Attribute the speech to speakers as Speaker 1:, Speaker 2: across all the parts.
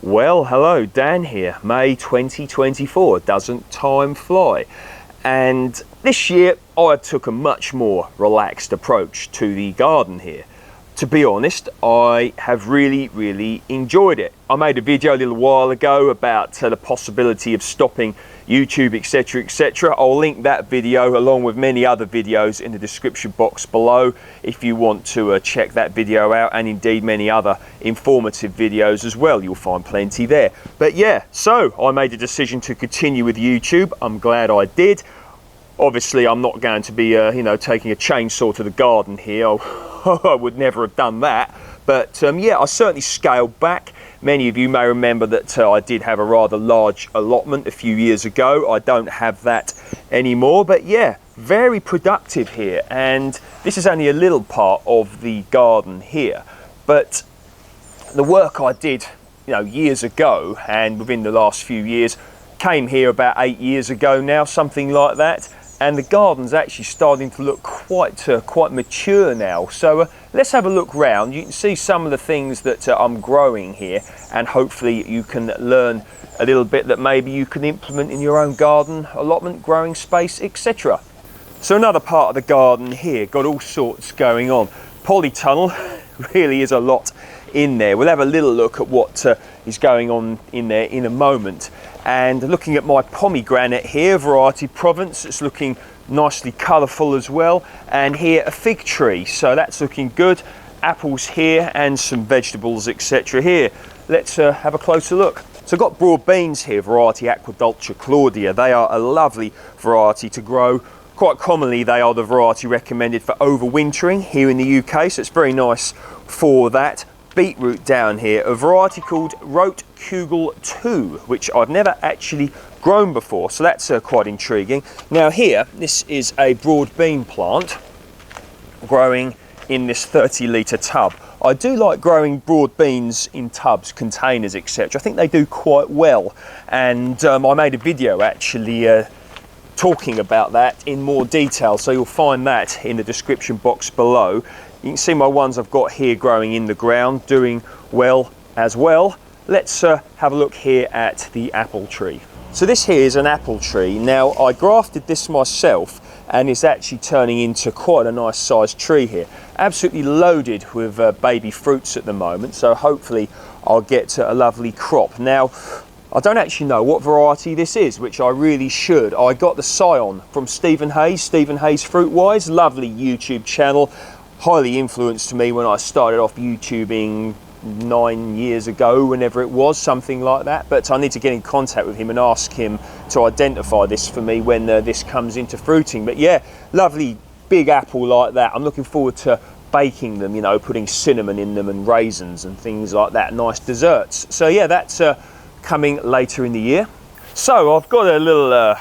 Speaker 1: Well, hello, Dan here. May 2024, doesn't time fly? And this year I took a much more relaxed approach to the garden here. To be honest, I have really enjoyed it. I made a video a little while ago about the possibility of stopping YouTube, etc. I'll link that video along with many other videos in the description box below if you want to check that video out, and indeed many other informative videos as well. You'll find plenty there. But yeah, so I made a decision to continue with YouTube. I'm glad I did. Obviously, I'm not going to be taking a chainsaw to the garden here. I would never have done that. But yeah, I certainly scaled back. Many of you may remember that I did have a rather large allotment a few years ago. I don't have that anymore, but yeah, very productive here. And this is only a little part of the garden here. But the work I did, years ago, and within the last few years, came here about 8 years ago now, something like that. And the garden's actually starting to look quite mature now. So let's have a look round. You can see some of the things that I'm growing here, and hopefully you can learn a little bit that maybe you can implement in your own garden, allotment, growing space, etc. So another part of the garden here, got all sorts going on. Polytunnel really is a lot in there. We'll have a little look at what is going on in there in a moment. And looking at my pomegranate here, variety Provence, it's looking nicely colourful as well. And here a fig tree, so that's looking good. Apples here and some vegetables, etc. here. Let's have a closer look. So I've got broad beans here, variety Aquadulture Claudia. They are a lovely variety to grow. Quite commonly they are the variety recommended for overwintering here in the UK, so it's very nice for that. Beetroot down here, a variety called Rote Kugel 2, which I've never actually grown before, so that's quite intriguing. Now here, this is a broad bean plant growing in this 30-litre tub. I do like growing broad beans in tubs, containers, etc. I think they do quite well, and I made a video actually talking about that in more detail, so you'll find that in the description box below. You can see my ones I've got here growing in the ground, doing well as well. Let's have a look here at the apple tree. So this here is an apple tree. Now I grafted this myself, and it's actually turning into quite a nice sized tree here. Absolutely loaded with baby fruits at the moment, so hopefully I'll get a lovely crop. Now, I don't actually know what variety this is, which I really should. I got the Scion from Stephen Hayes Fruitwise, lovely YouTube channel. Highly influenced me when I started off YouTubing 9 years ago, whenever it was, something like that. But I need to get in contact with him and ask him to identify this for me when this comes into fruiting. But yeah, lovely big apple like that. I'm looking forward to baking them, putting cinnamon in them and raisins and things like that, nice desserts. So yeah, that's coming later in the year. So I've got a little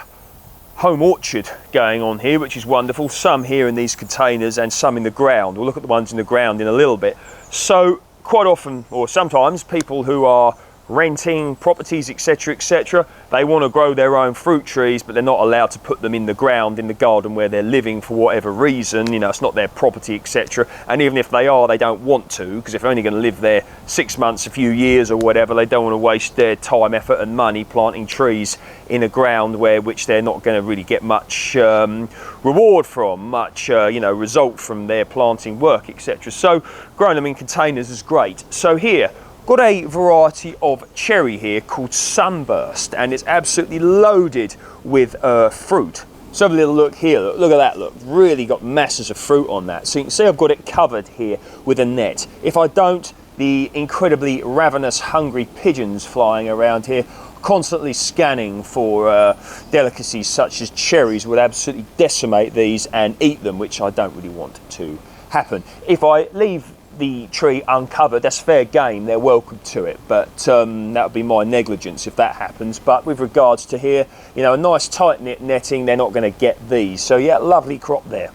Speaker 1: home orchard going on here, which is wonderful. Some here in these containers and some in the ground. We'll look at the ones in the ground in a little bit. So quite often, or sometimes, people who are renting properties, etc., they want to grow their own fruit trees, but they're not allowed to put them in the ground in the garden where they're living for whatever reason. It's not their property, etc. And even if they are, they don't want to, because if they're only going to live there 6 months, a few years or whatever, they don't want to waste their time, effort and money planting trees in a ground which they're not going to really get much reward from, much result from their planting work, etc. So growing them in containers is great. So here, got a variety of cherry here called Sunburst, and it's absolutely loaded with fruit. So have a little look here, look at that, look, really got masses of fruit on that. So you can see I've got it covered here with a net. If I don't, the incredibly ravenous, hungry pigeons flying around here, constantly scanning for delicacies such as cherries, would absolutely decimate these and eat them, which I don't really want to happen. If I leave the tree uncovered, that's fair game, they're welcome to it, but that would be my negligence if that happens. But with regards to here, a nice tight knit netting, they're not going to get these. So yeah, lovely crop there.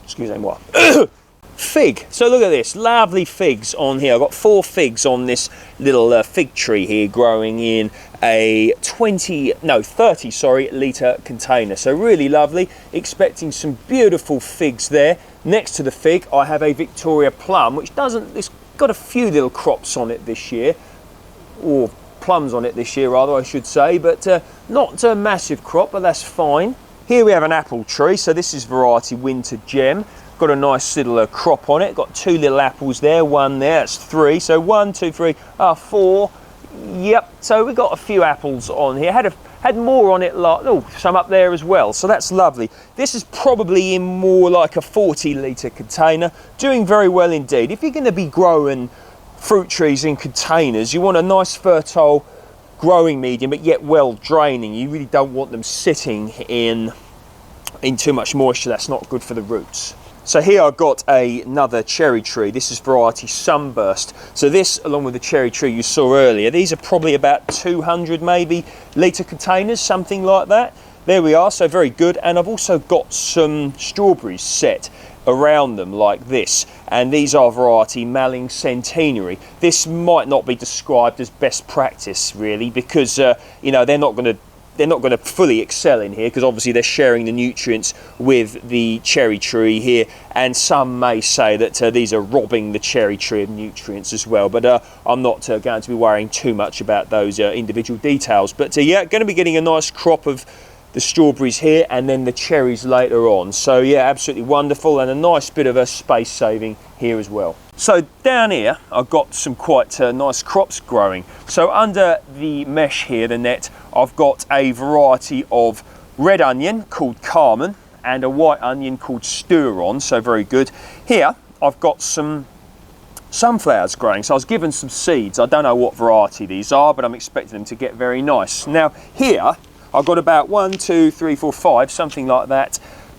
Speaker 1: Excusez-moi. Fig. So look at this, lovely figs on here. I've got 4 figs on this little fig tree here growing in a 30 litre container. So really lovely, expecting some beautiful figs there. Next to the fig, I have a Victoria Plum, which it's got a few little crops on it this year, or plums on it this year, rather, I should say, but not a massive crop, but that's fine. Here we have an apple tree, so this is variety Winter Gem. Got a nice little crop on it. Got 2 little apples there, one there, that's 3. So 1, 2, 3, 4. Yep, so we got a few apples on here. Had more on it, like, oh, some up there as well, so that's lovely. This is probably in more like a 40-litre container, doing very well indeed. If you're going to be growing fruit trees in containers, you want a nice fertile growing medium, but yet well draining. You really don't want them sitting in too much moisture. That's not good for the roots. So here I've got another cherry tree. This is variety Sunburst. So this, along with the cherry tree you saw earlier, these are probably about 200 maybe litre containers, something like that. There we are, so very good. And I've also got some strawberries set around them like this, and these are variety Malling Centenary. This might not be described as best practice really, because you know, they're not going to fully excel in here, because obviously they're sharing the nutrients with the cherry tree here, and some may say that these are robbing the cherry tree of nutrients as well, but I'm not going to be worrying too much about those individual details. But yeah, going to be getting a nice crop of the strawberries here, and then the cherries later on. So yeah, absolutely wonderful, and a nice bit of a space saving here as well. So down here I've got some quite nice crops growing. So under the mesh here, the net, I've got a variety of red onion called Carmen and a white onion called Sturon, so very good. Here I've got some sunflowers growing, so I was given some seeds. I don't know what variety these are, but I'm expecting them to get very nice. Now here I've got about 1, 2, 3, 4, 5, something like that,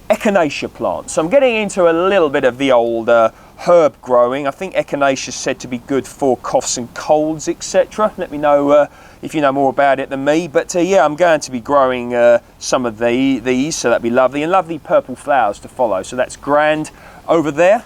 Speaker 1: echinacea plants. So I'm getting into a little bit of the old herb growing. I think echinacea is said to be good for coughs and colds, etc. Let me know if you know more about it than me. But yeah, I'm going to be growing some of these, so that'd be lovely, and lovely purple flowers to follow. So that's grand. Over there,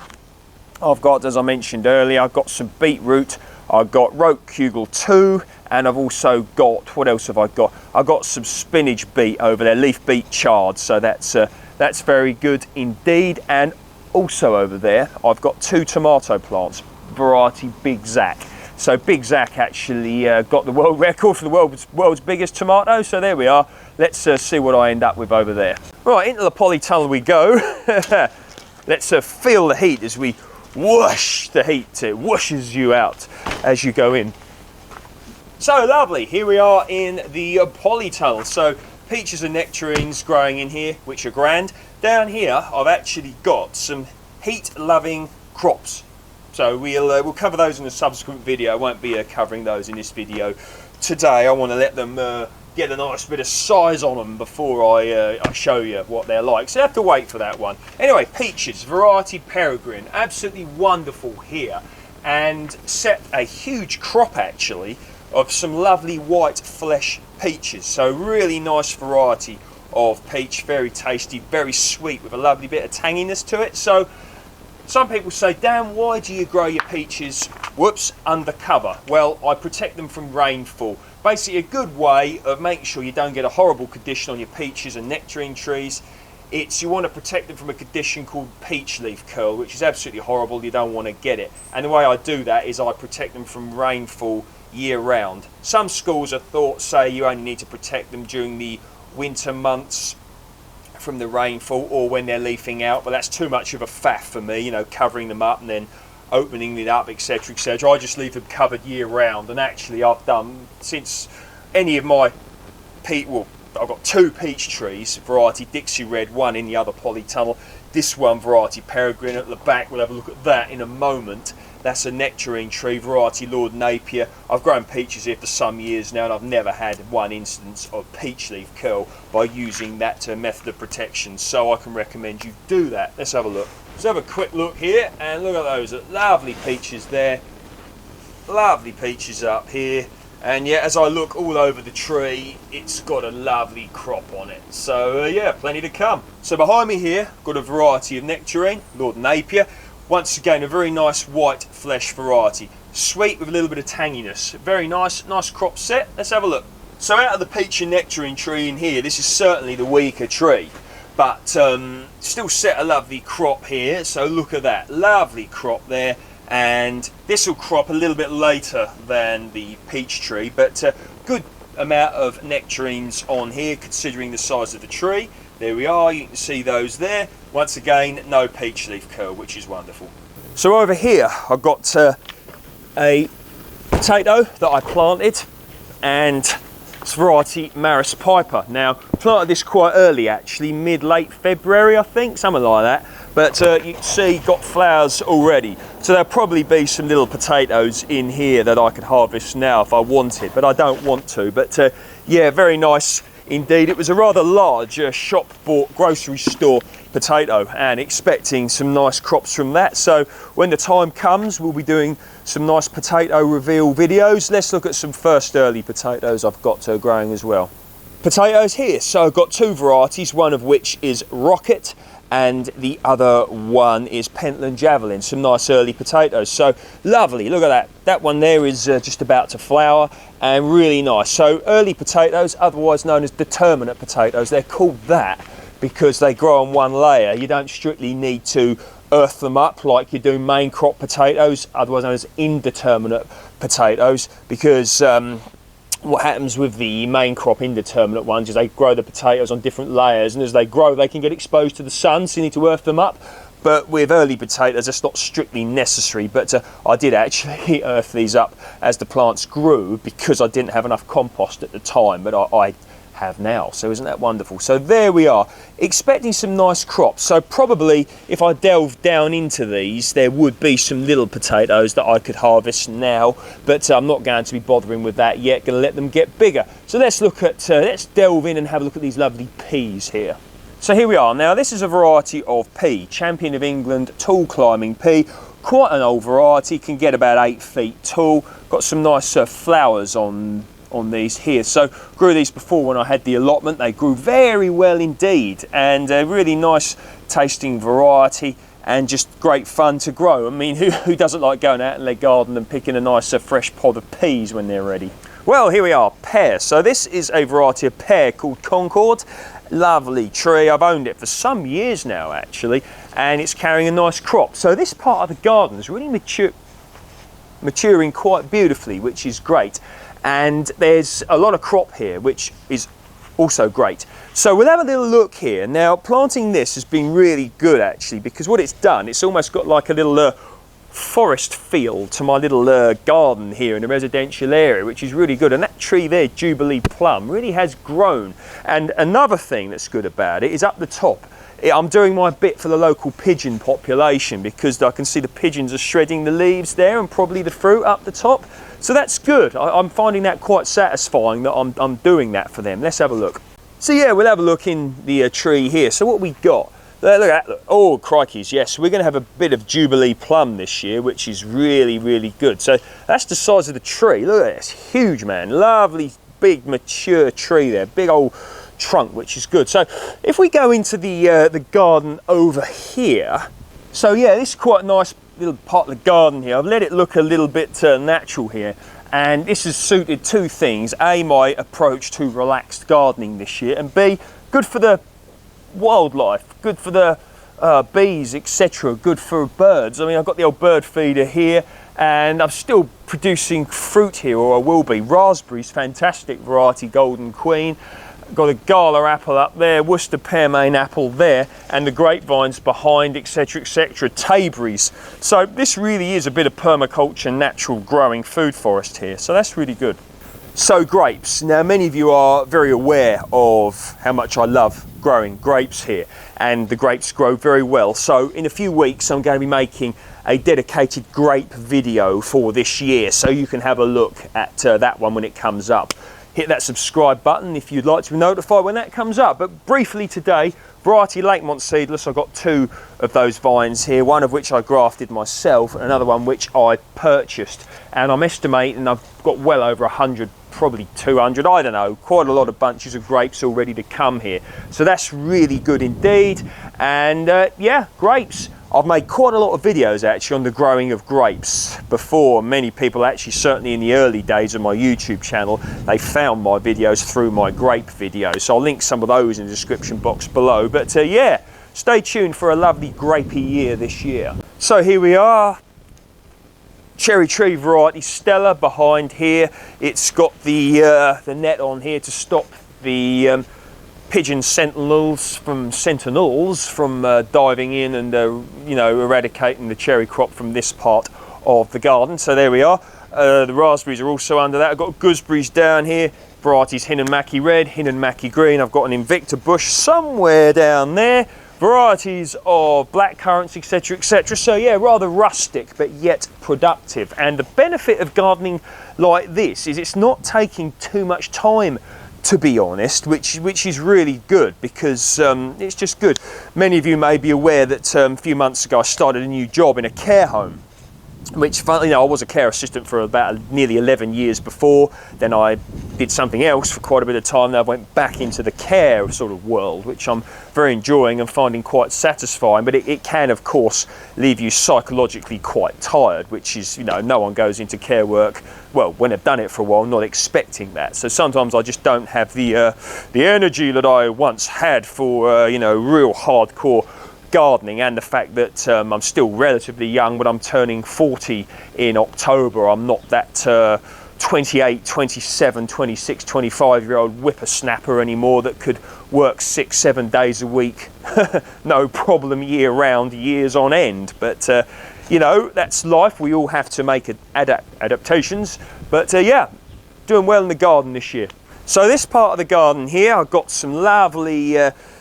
Speaker 1: I've got, as I mentioned earlier, I've got some beetroot. I've got Rotkugel 2, and I've also got, what else have I got? I've got some spinach beet over there, leaf beet chard, so that's very good indeed. And also over there, I've got 2 tomato plants, variety Big Zac. So Big Zac actually got the world record for the world's biggest tomato, so there we are. Let's see what I end up with over there. Right, into the polytunnel we go. Let's feel the heat as we whoosh the heat. It whooshes you out as you go in. So lovely, here we are in the polytunnel. So peaches and nectarines growing in here, which are grand. Down here I've actually got some heat-loving crops. So we'll cover those in a subsequent video. I won't be covering those in this video today. I want to let them get a nice bit of size on them before I show you what they're like. So you have to wait for that one. Anyway, peaches, variety Peregrine, absolutely wonderful here, and set a huge crop actually of some lovely white flesh peaches. So really nice variety of peach, very tasty, very sweet, with a lovely bit of tanginess to it. So some people say, Dan, why do you grow your peaches, under cover? Well, I protect them from rainfall. Basically a good way of making sure you don't get a horrible condition on your peaches and nectarine trees. You want to protect them from a condition called peach leaf curl, which is absolutely horrible. You don't want to get it. And the way I do that is I protect them from rainfall year round. Some schools of thought say you only need to protect them during the winter months from the rainfall or when they're leafing out, but that's too much of a faff for me, you know, covering them up and then opening it up, etc, etc. I just leave them covered year round, and actually I've done, since any of my I've got 2 peach trees, variety Dixie Red, one in the other polytunnel, this one variety Peregrine at the back. We'll have a look at that in a moment. That's a nectarine tree, variety Lord Napier. I've grown peaches here for some years now, and I've never had one instance of peach leaf curl by using that method of protection, so I can recommend you do that. Let's have a look. Let's have a quick look here, and look at those lovely peaches there. Lovely peaches up here. And yeah, as I look all over the tree, it's got a lovely crop on it. So yeah, plenty to come. So behind me here, got a variety of nectarine, Lord Napier. Once again, a very nice white flesh variety. Sweet with a little bit of tanginess. Very nice crop set. Let's have a look. So out of the peach and nectarine tree in here, this is certainly the weaker tree, but still set a lovely crop here. So look at that, lovely crop there. and this will crop a little bit later than the peach tree, but good amount of nectarines on here considering the size of the tree. There we are, you can see those there. Once again, no peach leaf curl, which is wonderful. So over here I've got a potato that I planted, and it's variety Maris Piper. Now, planted this quite early actually, mid-late February I think, something like that. But you can see got flowers already. So there'll probably be some little potatoes in here that I could harvest now if I wanted, but I don't want to. But yeah, very nice indeed. It was a rather large shop bought grocery store potato, and expecting some nice crops from that. So when the time comes, we'll be doing some nice potato reveal videos. Let's look at some first early potatoes I've got growing as well. Potatoes here, so I've got two varieties, one of which is Rocket and the other one is Pentland Javelin. Some nice early potatoes, so lovely. Look at that, that one there is just about to flower and really nice. So early potatoes, otherwise known as Determinate potatoes, they're called that because they grow on one layer. You don't strictly need to earth them up like you do main crop potatoes, otherwise known as indeterminate potatoes, because what happens with the main crop indeterminate ones is they grow the potatoes on different layers, and as they grow they can get exposed to the sun, so you need to earth them up. But with early potatoes that's not strictly necessary, but I did actually earth these up as the plants grew because I didn't have enough compost at the time, but I have now, so isn't that wonderful? So there we are, expecting some nice crops. So probably if I delve down into these there would be some little potatoes that I could harvest now, but I'm not going to be bothering with that yet, going to let them get bigger. So let's look at let's delve in and have a look at these lovely peas here. So here we are. Now this is a variety of pea, Champion of England tall climbing pea, quite an old variety, can get about 8 feet tall, got some nice flowers on these here. So grew these before when I had the allotment. They grew very well indeed, and a really nice tasting variety and just great fun to grow. I mean, who doesn't like going out in their garden and picking a nice fresh pod of peas when they're ready? Well, here we are, pears. So this is a variety of pear called Concord. Lovely tree, I've owned it for some years now actually, and it's carrying a nice crop. So this part of the garden is really maturing quite beautifully, which is great. And there's a lot of crop here, which is also great. So we'll have a little look here. Now, planting this has been really good actually, because what it's done, it's almost got like a little forest feel to my little garden here in a residential area, which is really good. And that tree there, Jubilee Plum, really has grown. And another thing that's good about it is up the top, I'm doing my bit for the local pigeon population, because I can see the pigeons are shredding the leaves there and probably the fruit up the top. So that's good. I'm finding that quite satisfying that I'm doing that for them. Let's have a look. So yeah, we'll have a look in the tree here. So what we got, look at that. Look. Oh crikeys, yes, we're going to have a bit of Jubilee Plum this year, which is really, really good. So that's the size of the tree. Look at that, it's huge, man. Lovely, big, mature tree there. Big old trunk, which is good. So if we go into the garden over here, so yeah, this is quite a nice little part of the garden here. I've let it look a little bit natural here, and this has suited two things: A, my approach to relaxed gardening this year, and B, good for the wildlife, good for the bees, etc., good for birds. I mean, I've got the old bird feeder here, and I'm still producing fruit here, or I will be. Raspberries, fantastic variety, Golden Queen. Got a Gala apple up there, Worcester pearmain apple there, and the grapevines behind, etc., etc., Tayberries. So this really is a bit of permaculture, natural growing food forest here, so that's really good. So grapes. Now many of you are very aware of how much I love growing grapes here, and the grapes grow very well. So in a few weeks I'm going to be making a dedicated grape video for this year, so you can have a look at that one when it comes up. Hit that subscribe button if you'd like to be notified when that comes up. But briefly today, variety Lakemont Seedless. I've got two of those vines here, one of which I grafted myself and another one which I purchased. And I'm estimating I've got well over 100, probably 200, I don't know, quite a lot of bunches of grapes all ready to come here. So that's really good indeed. And yeah, grapes. I've made quite a lot of videos actually on the growing of grapes before. Many people actually, certainly in the early days of my YouTube channel, they found my videos through my grape videos. So I'll link some of those in the description box below. But yeah, stay tuned for a lovely grapey year this year. So here we are. cherry tree variety Stella behind here. It's got the net on here to stop the pigeon sentinels from diving in and eradicating the cherry crop from this part of the garden. So there we are. The raspberries are also under that. I've got gooseberries down here, varieties Hinnon-Mackie Red, Hinnon-Mackie Green. I've got an Invicta bush somewhere down there, varieties of blackcurrants, etc, etc. So yeah, rather rustic but yet productive. And the benefit of gardening like this is it's not taking too much time, to be honest, which is really good, because it's just good. Many of you may be aware that a few months ago I started a new job in a care home, which, I was a care assistant for about nearly 11 years before. Then I did something else for quite a bit of time. Then I went back into the care sort of world, which I'm very enjoying and finding quite satisfying. But it can, of course, leave you psychologically quite tired, which is, no one goes into care work, well, when they've done it for a while, not expecting that. So sometimes I just don't have the energy that I once had for, real hardcore gardening, and the fact that I'm still relatively young, but I'm turning 40 in October. I'm not that 28, 27, 26, 25-year-old whippersnapper anymore that could work 6-7 days a week, no problem, year round, years on end. But that's life. We all have to make adaptations. But yeah, doing well in the garden this year. So this part of the garden here, I've got some lovely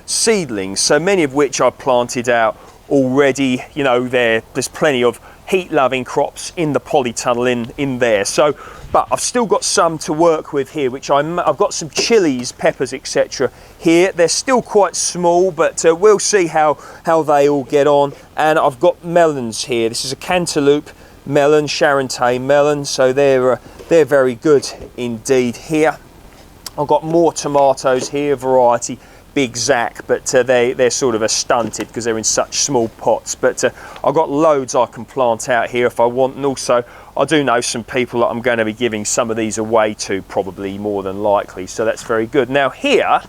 Speaker 1: seedlings, so many of which I planted out already. There's plenty of heat-loving crops in the polytunnel in there. So, but I've still got some to work with here, which I've got some chilies, peppers, etc. here. They're still quite small, but we'll see how they all get on. And I've got melons here. This is a cantaloupe melon, Charente melon, so they're very good indeed here. I've got more tomatoes here, variety Big Zac, but they're sort of stunted because they're in such small pots. But I've got loads I can plant out here if I want, and also I do know some people that I'm going to be giving some of these away to, probably more than likely, so that's very good. Now here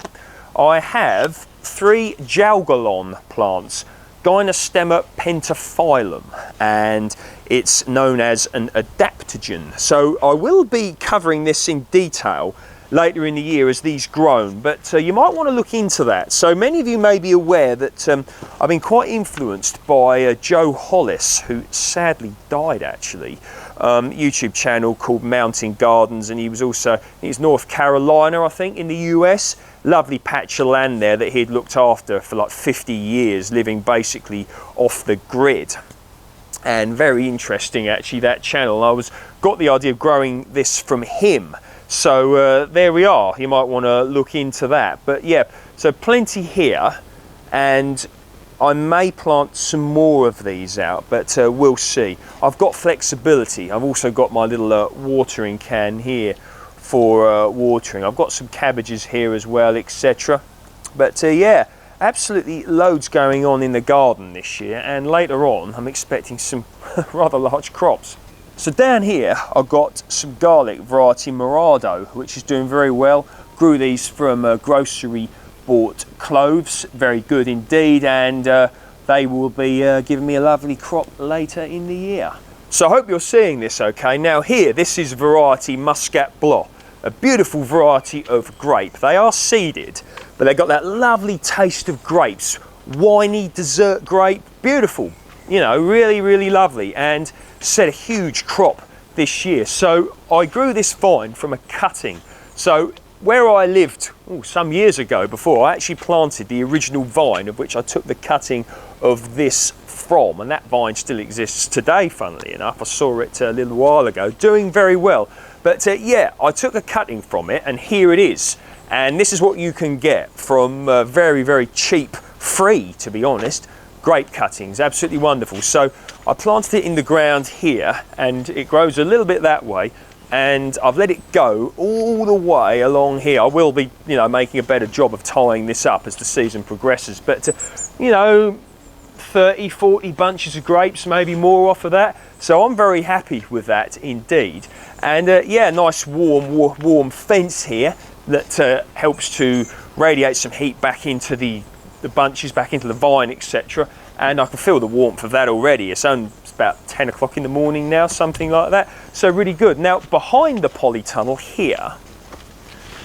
Speaker 1: I have 3 Jalgalon plants, Gynostema pentaphyllum, and it's known as an adaptogen. So I will be covering this in detail later in the year as these grown, but you might want to look into that. So many of you may be aware that I've been quite influenced by Joe Hollis, who sadly died actually, YouTube channel called Mountain Gardens, and he was also, he's North Carolina, I think, in the US. Lovely patch of land there that he'd looked after for like 50 years, living basically off the grid. And very interesting actually, that channel. I got the idea of growing this from him. So there we are, you might want to look into that. But yeah, so plenty here, and I may plant some more of these out, but we'll see. I've got flexibility. I've also got my little watering can here for watering. I've got some cabbages here as well, etc. But yeah, absolutely loads going on in the garden this year, and later on I'm expecting some rather large crops. So down here I've got some garlic variety Morado, which is doing very well. Grew these from grocery bought cloves, very good indeed, and they will be giving me a lovely crop later in the year. So I hope you're seeing this okay. Now here, this is variety Muscat Blanc, a beautiful variety of grape. They are seeded, but they got that lovely taste of grapes, winey dessert grape, beautiful, really, really lovely, and set a huge crop this year. So I grew this vine from a cutting. So where I lived some years ago before, I actually planted the original vine of which I took the cutting of this from, and that vine still exists today, funnily enough. I saw it a little while ago, doing very well. But yeah, I took a cutting from it, and here it is. And this is what you can get from very, very cheap, free, to be honest, grape cuttings. Absolutely wonderful. So I planted it in the ground here, and it grows a little bit that way, and I've let it go all the way along here. I will be, making a better job of tying this up as the season progresses, but 30, 40 bunches of grapes, maybe more off of that. So I'm very happy with that indeed. And yeah, nice warm fence here that helps to radiate some heat back into the bunches, back into the vine, etc. And I can feel the warmth of that already. It's about 10 o'clock in the morning now, something like that. So really good. Now behind the polytunnel here,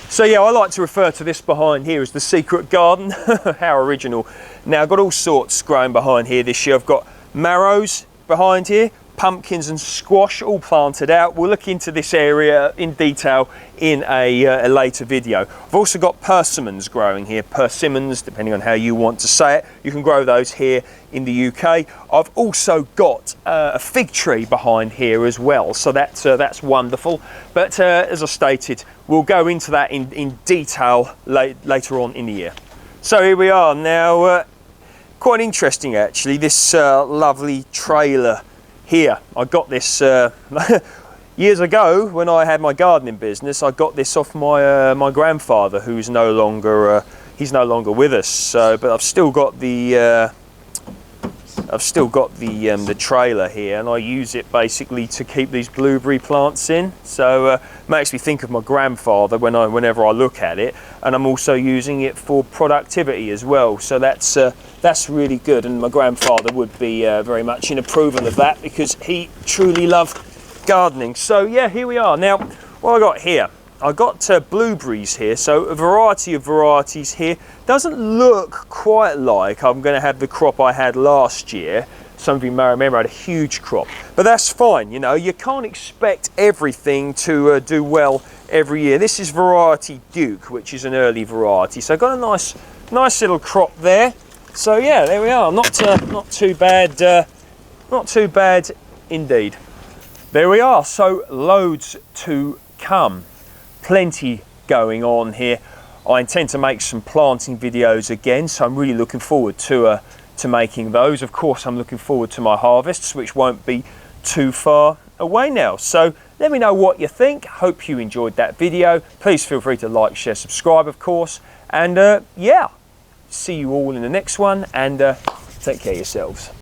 Speaker 1: so yeah, I like to refer to this behind here as the secret garden. How original. Now I've got all sorts growing behind here this year. I've got marrows behind here, pumpkins and squash all planted out. We'll look into this area in detail in a later video. I've also got persimmons growing here, persimmons depending on how you want to say it. You can grow those here in the UK. I've also got a fig tree behind here as well, so that's wonderful. But as I stated, we'll go into that in detail later on in the year. So here we are now. Quite interesting actually, this lovely trailer here. I got this years ago when I had my gardening business. I got this off my grandfather, who's no longer he's no longer with us. So, but I've still got the trailer here, and I use it basically to keep these blueberry plants in. So makes me think of my grandfather whenever I look at it, and I'm also using it for productivity as well. So that's really good, and my grandfather would be very much in approval of that because he truly loved gardening. So yeah, here we are. Now, what I got here, I got blueberries here, so a variety of varieties here. Doesn't look quite like I'm going to have the crop I had last year. Some of you may remember I had a huge crop, but that's fine. You know, you can't expect everything to do well every year. This is variety Duke, which is an early variety, so I got a nice little crop there. So yeah, there we are. Not too bad. Not too bad indeed. There we are. So loads to come. Plenty going on here. I intend to make some planting videos again, so I'm really looking forward to making those. Of course, I'm looking forward to my harvests, which won't be too far away now. So let me know what you think. Hope you enjoyed that video. Please feel free to like, share, subscribe, of course. And yeah, see you all in the next one, and take care of yourselves.